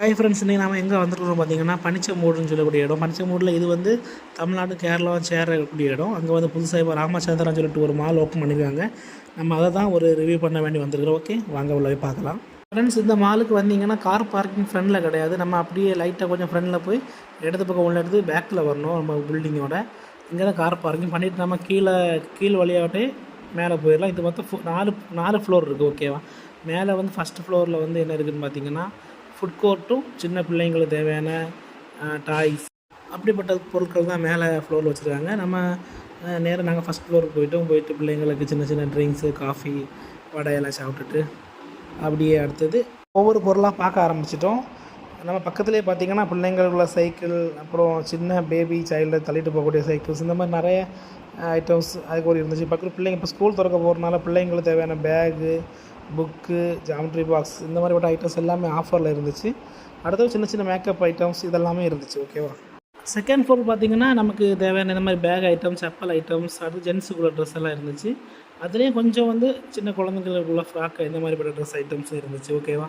Hi friends, இன்றைக்கி நம்ம எங்கே வந்துருக்கோம் பார்த்தீங்கன்னா பனிச்சமூடுன்னு சொல்லக்கூடிய இடம். பனிச்சமூடில் இது வந்து தமிழ்நாடு கேரளாவும் சேரக்கூடிய இடம். அங்கே வந்து புதுசாக இப்போ ராமச்சந்திரன் சொல்லிட்டு ஒரு மால் ஓப்பன் பண்ணியிருக்காங்க. நம்ம அதை தான் ஒரு ரிவ்யூ பண்ண வேண்டி வந்திருக்கிறோம். ஓகே, வாங்க உள்ள போய் பார்க்கலாம். ஃப்ரெண்ட்ஸ், இந்த மாலுக்கு வந்தீங்கன்னா கார் பார்க்கிங் ஃப்ரண்டில் கிடையாது. நம்ம அப்படியே லைட்டாக கொஞ்சம் ஃப்ரண்டில் போய் இடது பக்கம் உள்ள எடுத்து பேக்கில் வரணும். நம்ம பில்டிங்கோட இங்கே தான் கார் பார்க்கிங் பண்ணிவிட்டு நம்ம கீழ் வழியாகட்டே மேலே போயிடலாம். இது மொத்தம் நாலு ஃப்ளோர் இருக்குது. ஓகேவா, மேலே வந்து ஃபஸ்ட் ஃப்ளோரில் வந்து என்ன இருக்குதுன்னு பார்த்தீங்கன்னா ஃபுட் கோர்ட்டும் சின்ன பிள்ளைங்களுக்கு தேவையான டாய்ஸ் அப்படிப்பட்ட பொருட்கள் தான் மேலே ஃப்ளோரில் வச்சுருக்காங்க. நம்ம நேராக நாங்கள் ஃபஸ்ட் ஃப்ளோருக்கு போயிட்டு பிள்ளைங்களுக்கு சின்ன சின்ன ட்ரிங்க்ஸு, காஃபி, வடையெல்லாம் சாப்பிட்டுட்டு அப்படியே அடுத்தது ஒவ்வொரு பொருளாக பார்க்க ஆரம்பிச்சிட்டோம். நம்ம பக்கத்துலேயே பார்த்திங்கன்னா பிள்ளைங்களுக்குள்ள சைக்கிள், அப்புறம் சின்ன பேபி சைல்டை தள்ளிட்டு போகக்கூடிய சைக்கிள்ஸ், இந்த மாதிரி நிறைய ஐட்டம்ஸ் அதுக்கு ஒரு இருந்துச்சு. பக்கத்தில் பிள்ளைங்க இப்போ ஸ்கூல் திறக்க போகிறதுனால பிள்ளைங்களுக்கு தேவையான பேகு, புக்கு, ஜாமெட்ரி பாக்ஸ், இந்த மாதிரிப்பட்ட ஐட்டம்ஸ் எல்லாமே ஆஃபரில் இருந்துச்சு. அடுத்தது சின்ன சின்ன மேக்கப் ஐட்டம்ஸ் இதெல்லாமே இருந்துச்சு. ஓகேவா, செகண்ட் ஃப்ளோர் பார்த்திங்கன்னா நமக்கு தேவையான இந்த மாதிரி பேக் ஐட்டம்ஸ், செப்பல் ஐட்டம்ஸ், அடுத்து ஜென்ஸுக்குள்ள ட்ரெஸ் எல்லாம் இருந்துச்சு. அதுலேயும் கொஞ்சம் வந்து சின்ன குழந்தைங்களுக்குள்ள ஃப்ராக், இந்த மாதிரிப்பட்ட ட்ரெஸ் ஐட்டம்ஸும் இருந்துச்சு. ஓகேவா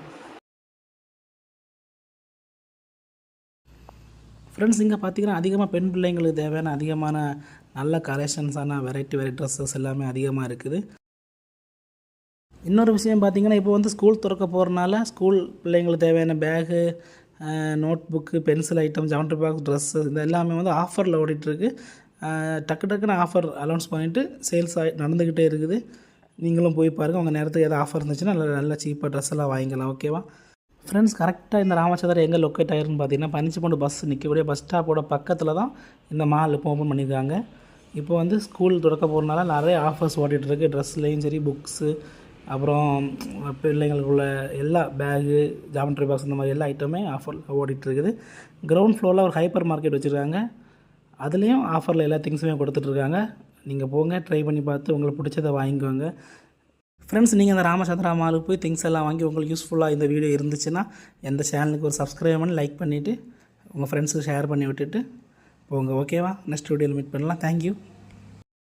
ஃப்ரெண்ட்ஸ், இங்கே பார்த்திங்கன்னா அதிகமாக பெண் பிள்ளைங்களுக்கு தேவையான அதிகமான நல்ல கலெக்ஷன்ஸான வெரைட்டி ட்ரெஸ்ஸஸ் எல்லாமே அதிகமாக இருக்குது. இன்னொரு விஷயம் பார்த்திங்கன்னா இப்போ வந்து ஸ்கூல் திறக்க போகிறனால ஸ்கூல் பிள்ளைங்களுக்கு தேவையான bag, note book, pencil item, geometry box, dress இந்த எல்லாமே வந்து ஆஃபரில் ஓடிட்டுருக்கு. டக்குன்னு ஆஃபர் அனௌன்ஸ் பண்ணிவிட்டு சேல்ஸ் நடந்துக்கிட்டே இருக்குது. நீங்களும் போய் பாருங்கள். உங்கள் நேரத்துக்கு எதாவது ஆஃபர் இருந்துச்சுன்னா நல்ல சீப்பாக ட்ரெஸ் எல்லாம் வாங்கிக்கலாம். ஓகேவா ஃப்ரெண்ட்ஸ், கரெக்டாக இந்த ராமச்சந்திரன் எங்கே லொக்கேட் ஆகிருக்குன்னு பார்த்தீங்கன்னா பனிச்சமூடு பஸ் நிற்கக்கூடிய பஸ் ஸ்டாப்போட பக்கத்தில் தான் இந்த மால் இப்போ ஓப்பன் பண்ணியிருக்காங்க. இப்போ வந்து ஸ்கூல் திறக்க போகிறனால நிறைய ஆஃபர்ஸ் ஓடிட்டுருக்கு. ட்ரெஸ்லேயும் சரி, புக்ஸு, அப்புறம் பிள்ளைங்களுக்குள்ள எல்லா பேகு, ஜாமெட்ரி பாக்ஸ், இந்த மாதிரி எல்லா ஐட்டமே ஆஃபரில் ஓடிட்டுருக்குது. கிரவுண்ட் ஃப்ளோரில் ஒரு ஹைப்பர் மார்க்கெட் வச்சுருக்காங்க. அதுலேயும் ஆஃபரில் எல்லா திங்ஸுமே கொடுத்துட்ருக்காங்க. நீங்கள் போங்க, ட்ரை பண்ணி பார்த்து உங்களுக்கு பிடிச்சதை வாங்கிக்கோங்க. ஃப்ரெண்ட்ஸ், நீங்கள் இந்த ராமச்சந்திரா மாலுக்கு போய் திங்ஸ் எல்லாம் வாங்கி உங்களுக்கு யூஸ்ஃபுல்லாக இந்த வீடியோ இருந்துச்சுன்னா எந்த சேனலுக்கு ஒரு சப்ஸ்கிரைப் பண்ணி லைக் பண்ணிவிட்டு உங்கள் ஃப்ரெண்ட்ஸுக்கு ஷேர் பண்ணி விட்டுட்டு போங்க. ஓகேவா, நெக்ஸ்ட் வீடியோவில் மீட் பண்ணலாம். தேங்க்யூ.